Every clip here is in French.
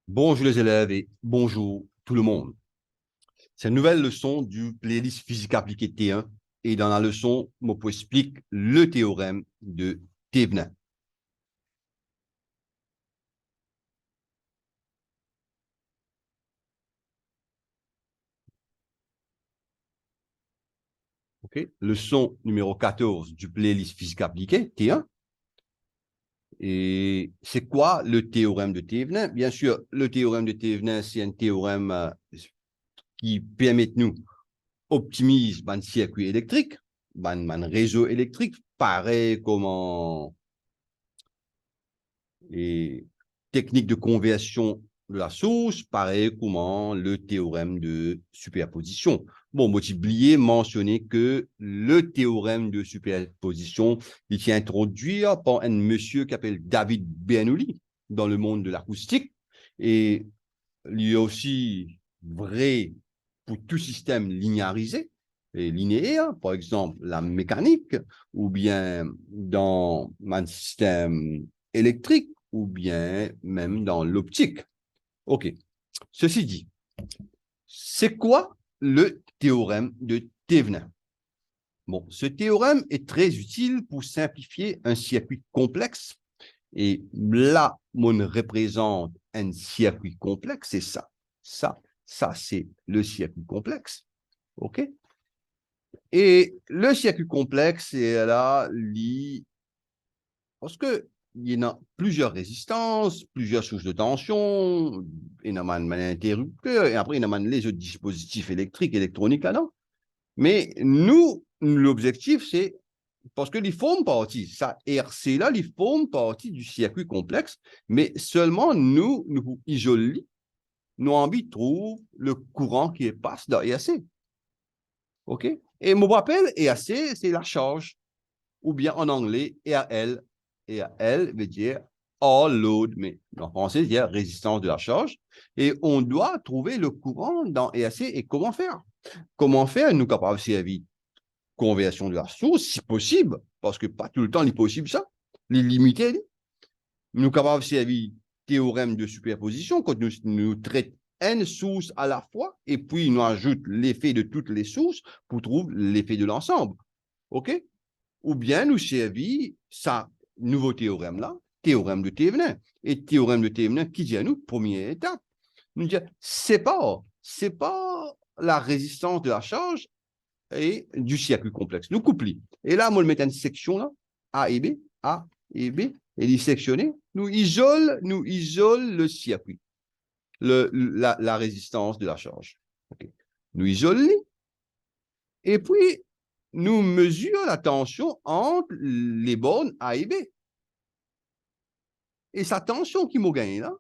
Bonjour les élèves et bonjour tout le monde. C'est une nouvelle leçon du playlist physique appliquée T1 et dans la leçon, je vous explique le théorème de Thévenin. Okay? Leçon numéro 14 du playlist physique appliquée T1. Et c'est quoi le théorème de Thévenin? Bien sûr, le théorème de Thévenin, c'est un théorème qui permet de nous optimiser un circuit électrique, un réseau électrique, pareil comme les techniques de conversion de la source, pareil comment le théorème de superposition. Bon, moi, j'ai oublié mentionner que le théorème de superposition, il est introduit par un monsieur qui s'appelle David Bernoulli dans le monde de l'acoustique. Et il est aussi vrai pour tout système linéarisé et linéaire, par exemple la mécanique, ou bien dans un système électrique, ou bien même dans l'optique. OK. Ceci dit, c'est quoi le théorème de Thévenin? Bon, ce théorème est très utile pour simplifier un circuit complexe. Et là, on représente un circuit complexe, c'est ça. Ça, c'est le circuit complexe. OK? Et le circuit complexe, c'est là, parce que il y a plusieurs résistances, plusieurs sources de tension, il y a un interrupteur, et après, il y a les autres dispositifs électriques, électroniques là-dedans. Mais nous, l'objectif, c'est parce que les forment partie, ça RC là, les forment partie du circuit complexe, mais seulement nous isolons, nous envie trouve le courant qui passe dans EAC. OK? Et mon rappel, EAC, c'est la charge, ou bien en anglais, EAL. EAL veut dire all load, mais en français, il y a résistance de la charge. Et on doit trouver le courant dans EAC et comment faire? Comment faire? Nous capables de servir conversion de la source, si possible, parce que pas tout le temps il est possible ça, les limiter. Nous capables de servir théorème de superposition quand nous traitons n sources à la fois et puis nous ajoute l'effet de toutes les sources pour trouver l'effet de l'ensemble. OK? Ou bien nous servir ça nouveau théorème là, théorème de Thévenin. Et théorème de Thévenin qui dit à nous, première étape, nous dit c'est pas la résistance de la charge et du circuit complexe. Nous couplons. Et là, moi, je mets une section là, A et B, A et B, et les sectionner. Nous isole le circuit, la résistance de la charge. Okay. Nous isolons et puis nous mesurons la tension entre les bornes A et B. Et sa tension qui m'a gagné là,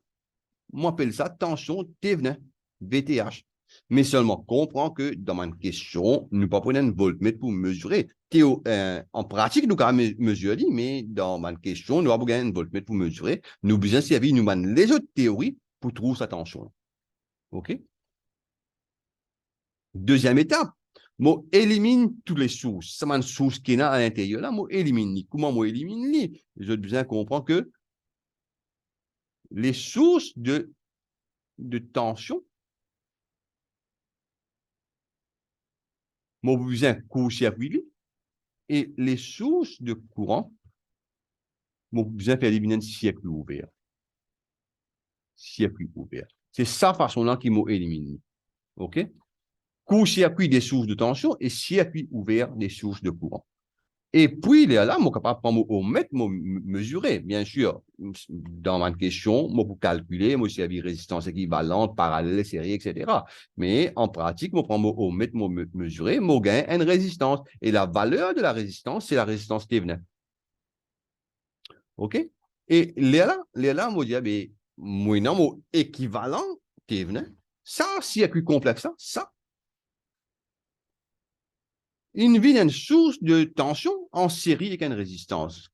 moi, appelle ça tension Thévenin, VTH. Mais seulement comprends que dans ma question, nous ne pas prendre un voltmètre pour mesurer. En pratique, nous avons mesuré, mais dans ma question, nous avons un voltmètre pour mesurer. Nous besoin servir nous les autres théories pour trouver sa tension. OK? Deuxième étape, moi élimine toutes les sources. C'est une source qui est à l'intérieur là, moi élimine. Comment moi élimine? Je besoin comprendre que les sources de tension, moi besoin court-circuit et les sources de courant, moi besoin faire éliminer un circuit ouvert. Circuit ouvert. C'est sa façon-là qui m'a éliminé. OK? Court-circuit des sources de tension et circuit ouvert des sources de courant. Et puis, là, je suis capable de prendre au mètre, mesurer. Bien sûr, dans ma question, je peux calculer, je servir résistance équivalente, parallèle, série, etc. Mais en pratique, je prends au mètre, mesurer, je gagne une résistance. Et la valeur de la résistance, c'est la résistance Thévenin. OK? Et là, je dis, ben, moi, non, mon équivalent Thévenin, ça, circuit complexe, ça, il vient d'une source de tension en série avec une résistance.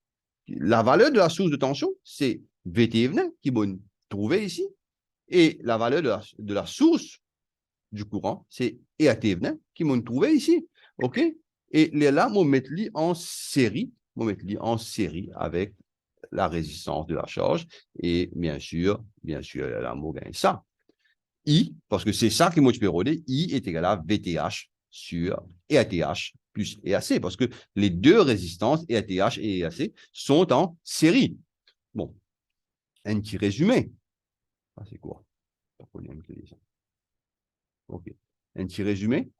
La valeur de la source de tension, c'est VTvenin qui est trouvé ici. Et la valeur de la source du courant, c'est EATvenin qui est trouvé ici. OK? Et là, on met en série avec la résistance de la charge. Et bien sûr, la mot gagne ça. I, parce que c'est ça qui multiplie par D, I est égal à VTH sur EATH plus EAC, parce que les deux résistances, EATH et EAC, sont en série. Bon, un petit résumé. Ah, c'est quoi? OK. Un petit résumé.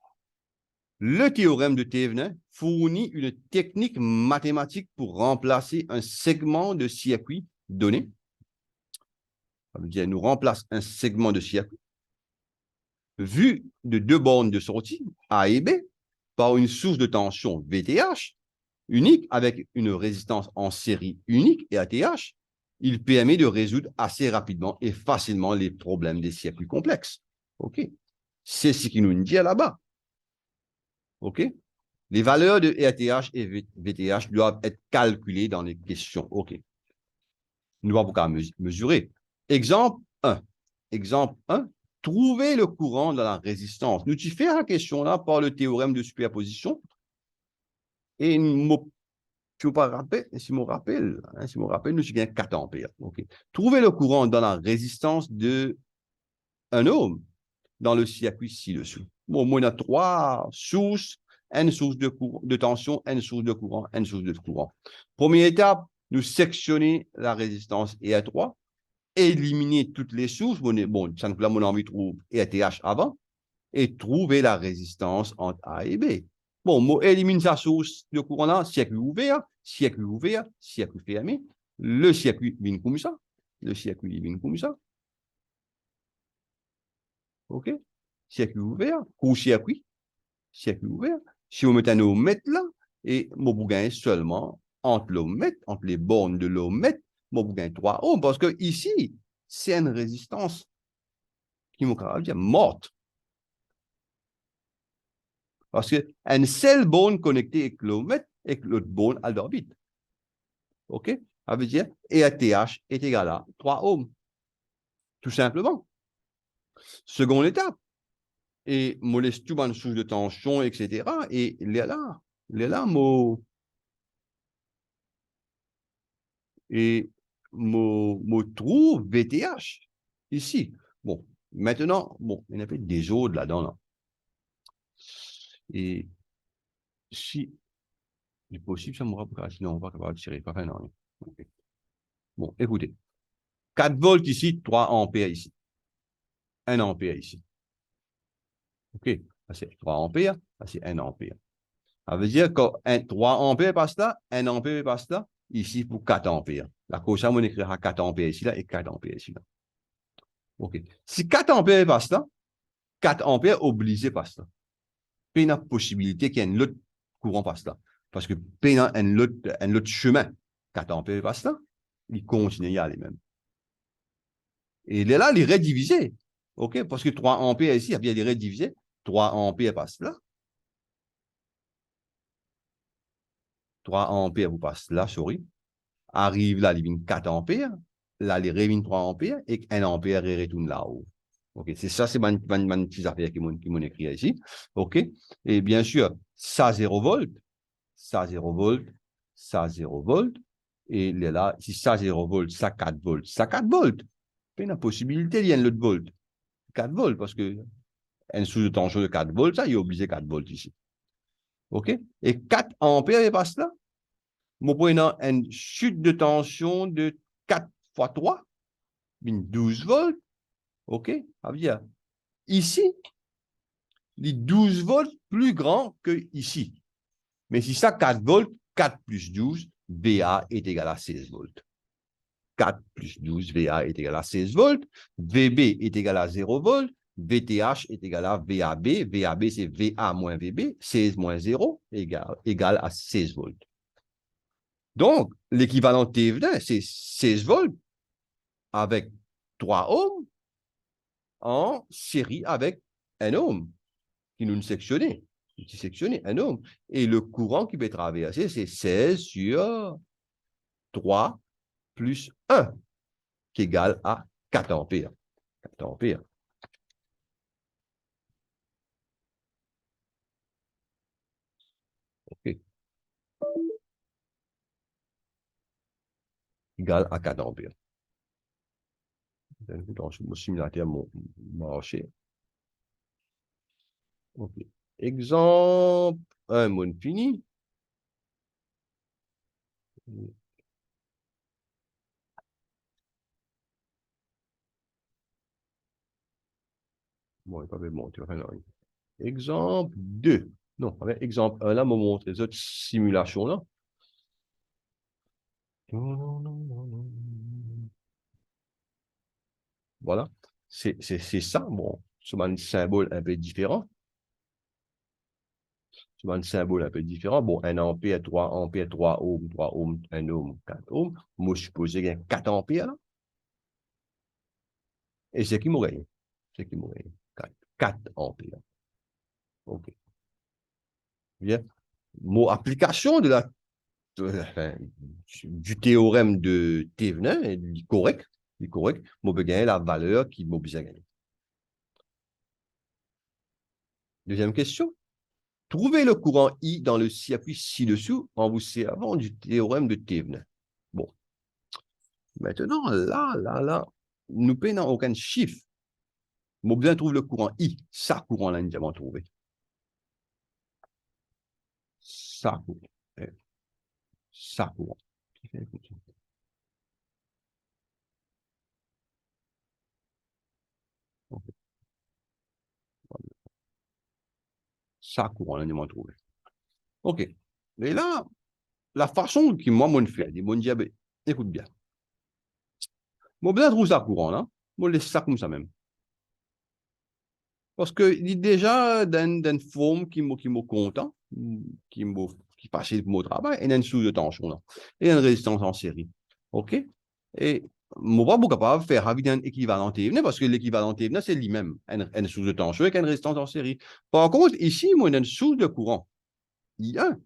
Le théorème de Thévenin fournit une technique mathématique pour remplacer un segment de circuit donné. Ça veut dire, nous remplace un segment de circuit vu de deux bornes de sortie, A et B, par une source de tension VTH unique avec une résistance en série unique et ATH. Il permet de résoudre assez rapidement et facilement les problèmes des circuits complexes. OK. C'est ce qu'il nous dit là-bas. OK. Les valeurs de RTH et VTH doivent être calculées dans les questions. OK. Nous avons qu'à mesurer. Exemple 1. Exemple 1. Trouver le courant dans la résistance. Nous fais la question là par le théorème de superposition. Et si je me rappelle, nous avons 4 ampères. Okay. Trouver le courant dans la résistance de 1 ohm dans le circuit ci-dessous. Bon, on a 3 sources, N sources de tension, N sources de courant, N sources de courant. Première étape, nous sectionner la résistance EA3, éliminer toutes les sources. Bon, ça nous plaît, on a envie de trouver EATH avant, et trouver la résistance entre A et B. Bon, on élimine sa source de courant là, circuit ouvert, circuit fermé. Le circuit vient comme ça. Le circuit vient comme ça. OK? Circuit ouvert, court-circuit, circuit ouvert. Si on met un ohmmètre là, et mon bougain seulement entre l'ohmmètre, entre les bornes de l'ohmmètre, mon bougain 3 ohms, parce que ici, c'est une résistance qui m'a dire morte. Parce qu'une seule borne connectée avec l'ohmmètre et l'autre borne à l'orbite. OK? Ça veut dire EATH est égal à 3 ohms. Tout simplement. Seconde étape. Et moi, laisse tout une source de tension, etc. Et il est là, moi. Et moi trouve VTH ici. Bon, maintenant, bon, il y a fait des autres là-dedans. Là. Et si c'est possible, ça me rappelle, sinon on va pas capable de tirer. Pas non. Okay. Bon, écoutez. 4 volts ici, 3 ampères ici. 1 ampère ici. OK. Ça, c'est 3 ampères, ça, c'est 1 ampère. Ça veut dire que 3 ampères passe là, 1 ampère passe là, ici pour 4 ampères. La cause, ça, on écrira 4 ampères ici là et 4 ampères ici là. OK. Si 4 ampères passe là, 4 ampères obligé passe là. Puis il y a une possibilité qu'il y ait un autre courant passe là. Parce que puis il y a un autre chemin. 4 ampères passe là, il continue à aller même. Et là, il est redivisé. OK? Parce que 3 ampères ici, il y a bien des redivisés. 3 ampères passe là. 3 ampères vous passe là, sorry. Arrive là, il vient 4 ampères. Là, il revient 3 ampères et 1 ampère retourne là-haut. OK, c'est ça, c'est une petite affaire qui m'ont écrit ici. OK? Et bien sûr, ça 0 volts, ça 0 volts, ça 0 volts. Et là, si ça 0 volts, ça 4 volts, ça 4 volts. Il y a une possibilité, il y a un autre volt. 4 volts, parce que un sous de tension de 4 volts, ça, il est obligé 4 volts ici. OK? Et 4 ampères, il passe là. Mon point est une chute de tension de 4 fois 3, 12 volts. OK? Ça veut dire, ici, les 12 volts plus grand que ici. Mais si ça 4 volts, 4 plus 12, VA est égal à 16 volts. 4 plus 12, VA est égal à 16 volts. VB est égal à 0 volts. VTH est égal à VAB. VAB, c'est VA moins VB. 16 moins 0 égal à 16 volts. Donc, l'équivalent Thévenin, c'est 16 volts avec 3 ohms en série avec 1 ohm qui nous sectionnait. Qui sectionnait 1 ohm. Et le courant qui peut traverser, c'est 16 sur 3 plus 1, qui est égal à 4 ampères. 4 ampères. OK. égale à 4 ampères. Donc, mon simulateur m'a marché. Okay. Exemple, un mot fini. Bon, il pas bon, tu vois, exemple 2. Non, avec exemple 1, là, me montre les autres simulations là. Voilà. C'est ça. Bon, c'est un symbole un peu différent. C'est un symbole un peu différent. Bon, 1 ampère, 3 ampères, 3 ohms, 3 ohms, 1 ohm, 4 ohms. Moi, je suppose qu'il y a 4 ampères là. Et c'est qui m'aurait? C'est qui m'aurait? 4 ampères. OK. Bien. Mon application enfin, du théorème de Thévenin est correct. Il est correct. Moi, je gagner la valeur qui m'a besoin gagner. Deuxième question. Trouvez le courant I dans le circuit ci-dessous en vous servant du théorème de Thévenin. Bon. Maintenant, là, nous prenons aucun chiffre. Moi, besoin trouve le courant I. Ça, courant-là, nous avons trouvé. Ça, courant. Ça, courant. Ça, courant-là, nous avons trouvé. OK. Mais là, la façon qui, moi, me fait, mon diable, écoute bien. Moi, besoin trouver ça courant, là. Moi, laisse ça comme ça même. Parce que il est déjà dans une forme qui me content, qui me qui facilite mon travail, et une sous de tension là, et une résistance en série. OK? Et moi, pas capable de faire avec un équivalent Thévenin, parce que l'équivalent Thévenin, c'est lui-même, une source de tension avec une résistance en série. Par contre, ici, moi, j'ai une source de courant, I1,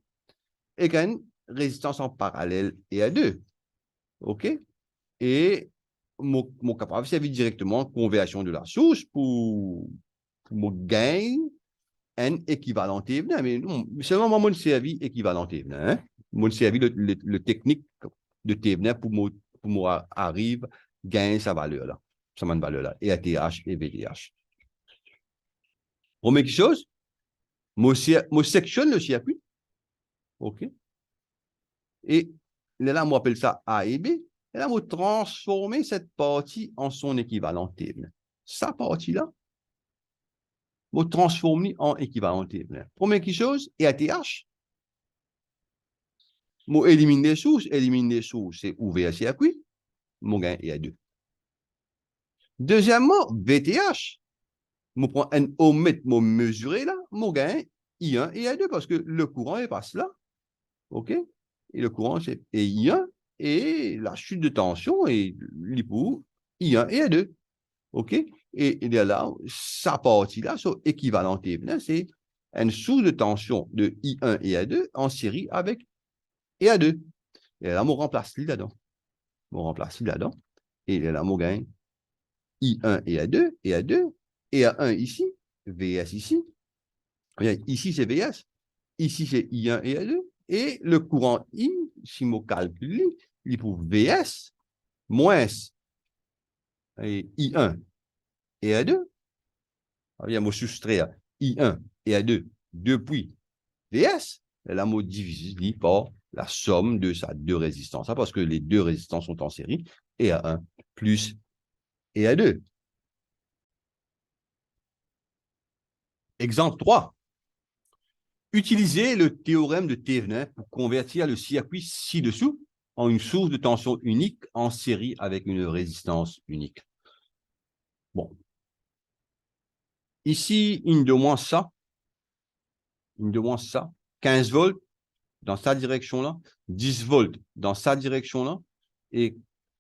et une résistance en parallèle et à 2. OK? Et mon capable de servir directement conversion de la source pour me gagner un équivalent Thévenin. Mais non, c'est vraiment mon servi équivalent Thévenin. Hein? Mon servi le technique de Thévenin pour moi arrive gagner sa valeur là. Sa valeur là. Et ATH et VTH. Première chose, moi sectionne le circuit. OK? Et là, on appelle ça A et B. Et là, on transformer cette partie en son équivalent Thévenin. Sa partie-là, on transformer en équivalent Thévenin. Première chose, et ATH, je élimine les sources, c'est ouvert circuit, mon gain est à 2. Deuxièmement, VTH, je prends un ohmmètre, je mesurer là, mon gain I1 et I2 parce que le courant est passe là. OK? Et le courant, c'est I1 et la chute de tension est pour I1 et I2. OK? Et là, sa partie là, son équivalent c'est une source de tension de I1 et I2 en série avec I2. Et là, on remplace là-dedans. On remplace là-dedans. Et là, on gagne I1 et A2, et A2, et A1 ici, VS ici. Ici, c'est VS. Ici, c'est I1 et A2. Et le courant I, si on calcule, il est pour VS moins I1 et A2. Alors, on soustraire I1 et A2 depuis VS. Et là, on divise par la somme de sa deux résistances. Parce que les deux résistances sont en série. Et A1 plus et A2. Exemple 3. Utilisez le théorème de Thévenin pour convertir le circuit ci-dessous en une source de tension unique en série avec une résistance unique. Bon. Ici, il demande ça. 15 volts dans sa direction-là, 10 volts dans sa direction-là, et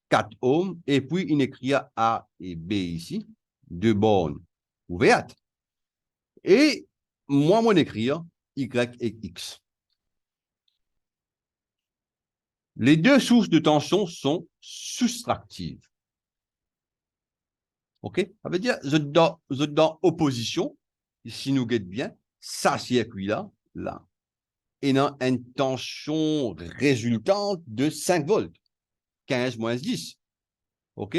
4 ohms. Et puis, il écrit A et B ici, deux bornes ouvertes. Et moi, mon écrire Y et X. Les deux sources de tension sont soustractives. OK? Ça veut dire, vous êtes dans opposition, si nous guette bien, ça circuit-là, et dans une tension résultante de 5 volts. 15 moins 10. OK?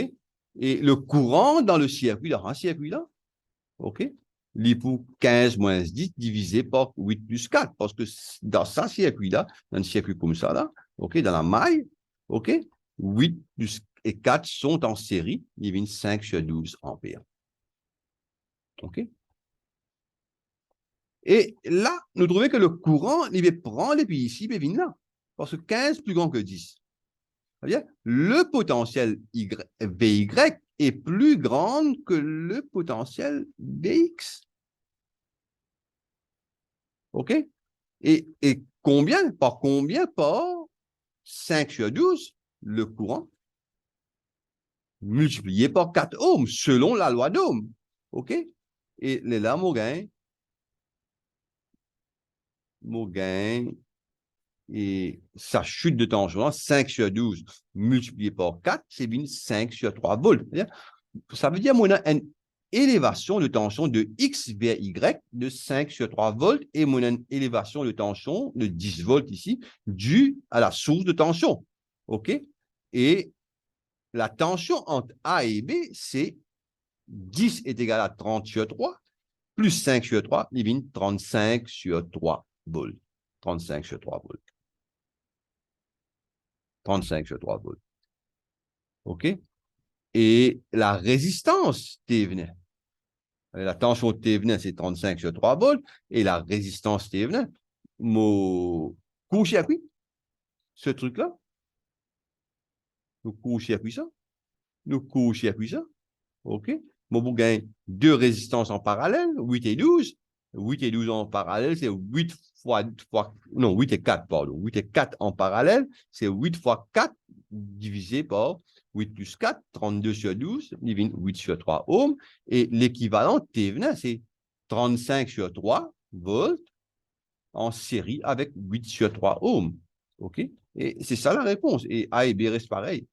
Et le courant dans le circuit là, OK? Il est pour 15 moins 10 divisé par 8 plus 4. Parce que dans ce circuit-là, dans un circuit comme ça, là, OK, dans la maille, OK, 8 plus et 4 sont en série, il y a 5 sur 12 ampères. OK? Et là, nous trouvons que le courant, il va prendre, et puis ici, il va venir là. Parce que 15 plus grand que 10. C'est-à-dire, le potentiel VY est plus grand que le potentiel VX. OK? Et combien? Par 5 sur 12, le courant multiplié par 4 ohms, selon la loi d'Ohm. OK? Et là, mon gain, et sa chute de tension, 5 sur 12 multiplié par 4, c'est bien 5 sur 3 volts. Ça veut dire qu'on a une élévation de tension de X vers Y de 5 sur 3 volts et on a une élévation de tension de 10 volts ici, due à la source de tension. OK? Et la tension entre A et B, c'est 10 est égal à 30 sur 3, plus 5 sur 3, il devient 35 sur 3 volts. 35 sur 3 volts. 35 sur 3 volts. OK? Et la résistance Thévenin, la tension Thévenin, c'est 35 sur 3 volts, et la résistance Thévenin, mon court-circuit, ce truc-là, nous court-circuit ça, OK? Mon vous gagne deux résistances en parallèle, 8 et 12. 8 et 12 en parallèle, c'est 8 non, 8 et 4, pardon. 8 et 4 en parallèle, c'est 8 fois 4 divisé par 8 plus 4, 32 sur 12, 8 sur 3 ohms. Et l'équivalent Thévenin, c'est 35 sur 3 volts en série avec 8 sur 3 ohms. OK? Et c'est ça la réponse. Et A et B restent pareils.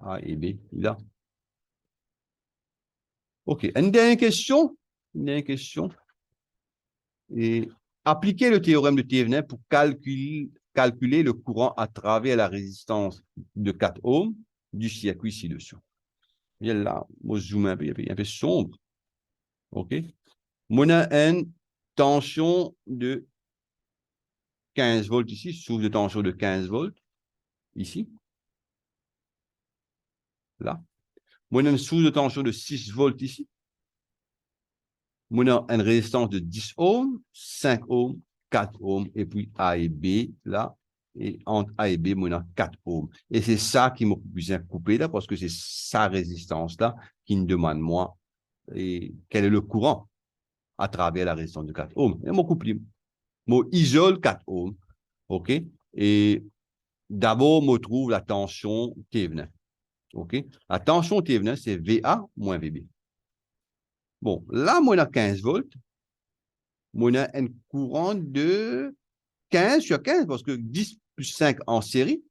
A et B, là. OK. Une dernière question. Et appliquer le théorème de Thévenin pour calculer le courant à travers la résistance de 4 ohms du circuit ci-dessous. Là, moi, je zoome un peu, un peu sombre. OK? On a une tension de 15 volts ici, source de tension de 15 volts, ici. Là. On a une source de tension de 6 volts ici. On a une résistance de 10 ohms, 5 ohms, 4 ohms, et puis A et B, là, et entre A et B, on a 4 ohms. Et c'est ça qui m'a besoin de couper là, parce que c'est sa résistance-là qui me demande, moi, et quel est le courant à travers la résistance de 4 ohms. Et mon couple, moi, isole 4 ohms, OK? Et d'abord, on trouve la tension Thévenin, OK? La tension Thévenin, c'est VA moins VB. Bon, là, moi, on a 15 volts. On a un courant de 15 sur 15, parce que 10 plus 5 en série,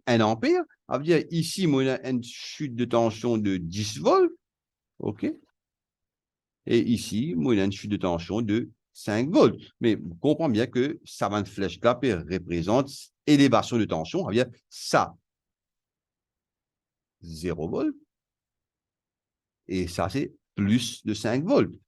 1 ampère. Ça veut dire ici, on a une chute de tension de 10 volts. OK? Et ici, on a une chute de tension de 5 volts. Mais vous comprenez bien que ça va une flèche là représente élévation de tension. Ça veut dire ça, 0 volts. Et ça, c'est plus de 5 volts.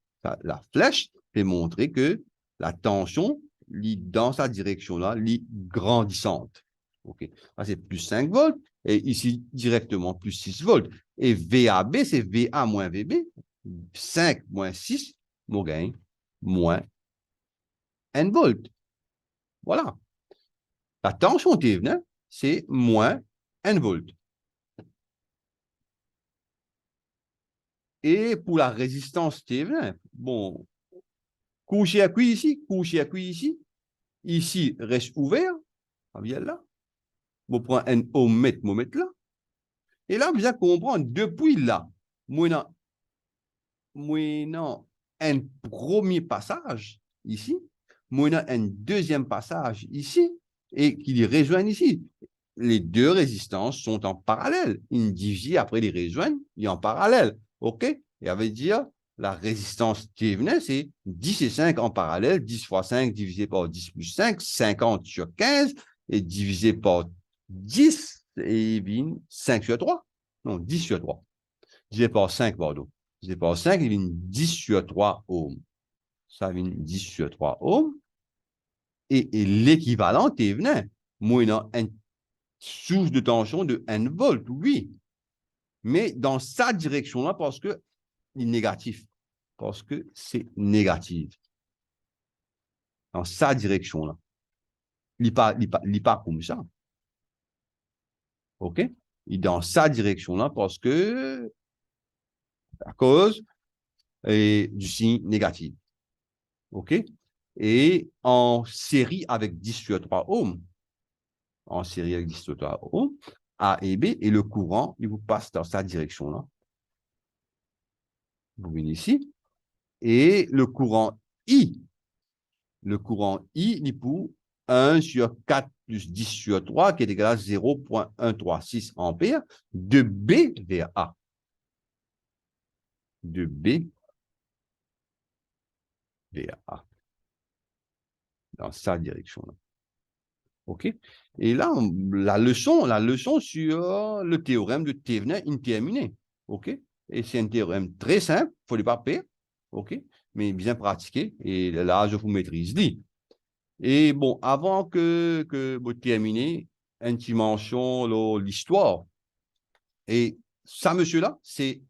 La flèche fait montrer que la tension dans sa direction-là, grandissante. OK. Ça, c'est plus 5 volts. Et ici, directement, plus 6 volts. Et VAB, c'est VA moins VB. 5 moins 6, mon gain, moins 1 volt. Voilà. La tension Thévenin, c'est moins 1 volt. Et pour la résistance Thévenin, bon, court-circuit ici, ici reste ouvert, ça vient là. On prend un ohmmètre, là. Et là, vous allez comprendre, depuis là, moi, un premier passage ici, moi, un deuxième passage ici, et qui les rejoignent ici. Les deux résistances sont en parallèle. Ils divisent après les rejoignent, ils sont en parallèle. OK? Et ça veut dire, la résistance Thévenin, c'est 10 et 5 en parallèle, 10 fois 5 divisé par 10 plus 5, 50 sur 15, et divisé par 10, il vient 5 sur 3. Non, 10 sur 3. Divisé par 5, pardon. Divisé par 5, il vient 10 sur 3 ohms. Ça vient 10 sur 3 ohms. Et l'équivalent est venu. Moi, il a une source de tension de 1 volt, oui. Mais dans sa direction-là, parce que il est négatif. Parce que c'est négatif. Dans sa direction-là. Il n'est pas comme ça. OK? Il est dans sa direction-là parce que, à cause du signe négatif. OK? Et en série avec 10 sur 3 ohms, en série avec 10 sur 3 ohms, A et B, et le courant, il vous passe dans sa direction-là. Vous venez ici. Et le courant I, il est pour 1 sur 4 plus 10 sur 3, qui est égal à 0,136 ampères, de B vers A. De B vers A. Dans sa direction-là. OK? Et là, la leçon sur le théorème de Thévenin est terminée. OK? Et c'est un théorème très simple, il ne faut pas perdre. OK? Mais bien pratiqué. Et là, je vous maîtrise. Et bon, avant que vous terminez, une dimension, l'histoire. Et ça, monsieur-là, c'est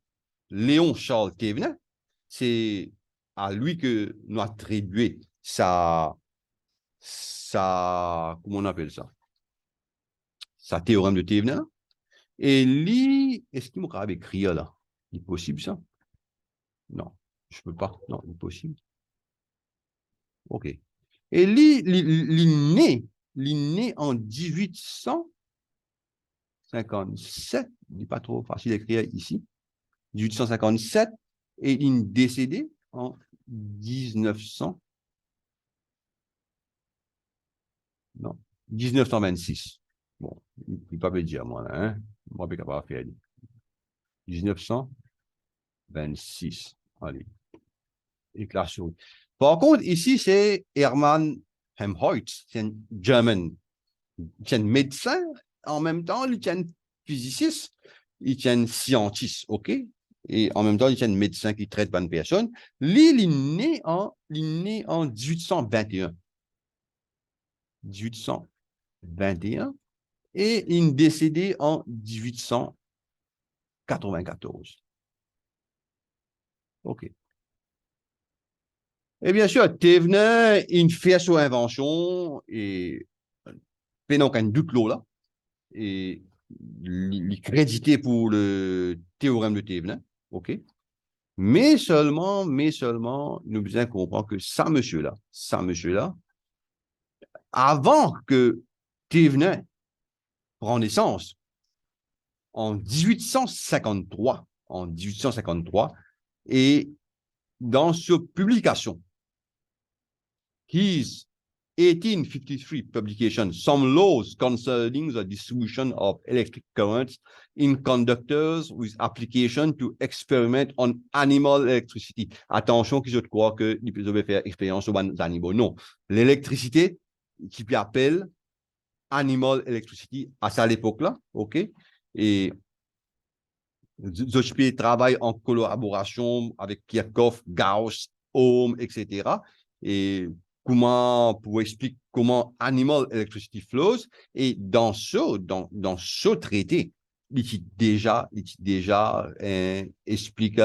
Léon Charles Thévenin. C'est à lui que nous attribuons comment on appelle ça? Sa théorème de Thévenin. Et lui, est-ce qu'il m'a écrit là? Il est possible ça? Non, je ne peux pas. Non, il est possible. OK. Et lui, il est né en 1857. Il n'est pas trop facile d'écrire ici. 1857. Et il est décédé en 1900. Non, 1926. Bon, il ne peut pas me dire, moi, là, hein? Moi, je ne peux pas faire. 1926. Allez. Et la souris. Par contre, ici, c'est Hermann Helmholtz, c'est un German. C'est un médecin, en même temps, il est un physiciste, il est un scientiste, OK? Et en même temps, il est un médecin qui traite bonne personne. Lui, il est né en 1821. 1821. Et il est décédé en 1894. OK. Et bien sûr, Thévenin, il fait son invention et pendant qu'un doute là, et il est crédité pour le théorème de Thévenin, OK? Mais seulement, nous devons comprendre que ça, monsieur-là, avant que Thévenin prenne naissance, en 1853, et dans cette publication, his 1853 publication, Some Laws Concerning the Distribution of Electric Currents in Conductors with Application to Experiment on Animal Electricity. Attention, qui je crois que nous pouvons faire expérience sur les animaux. Non, l'électricité, qui appelle Animal Electricity à ça l'époque-là, OK? Et je travaille en collaboration avec Kirchhoff, Gauss, Ohm, etc. Et pour expliquer comment Animal Electricity Flows. Et dans ce traité, il déjà explique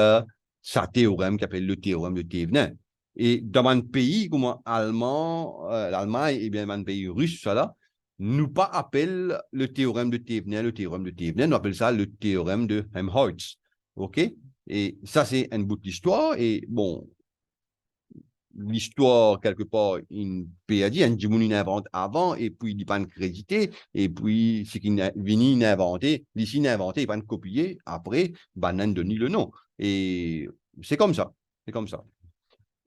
sa théorème qui s'appelle le théorème de Thévenin. Et dans un pays comme l'Allemagne et bien un pays russe, ça là, nous pas appelle le théorème de Thévenin, nous appelle ça le théorème de Helmholtz. OK? Et ça, c'est un bout de l'histoire. Et bon, l'histoire, quelque part, il peut dire, il invente avant, et puis il n'est pas crédité, et puis ce qu'il vient inventé, ici inventé, il va copier, après, il donne le nom. Et c'est comme ça. C'est comme ça.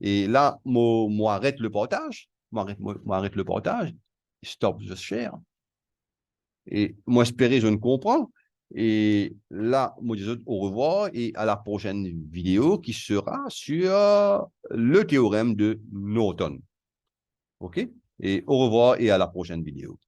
Et là, moi, arrête le portage. Arrête le portage. Stop the share. Et moi, espérer, je ne comprends. Et là, moi, je dis au revoir et à la prochaine vidéo qui sera sur le théorème de Norton. OK? Et au revoir et à la prochaine vidéo.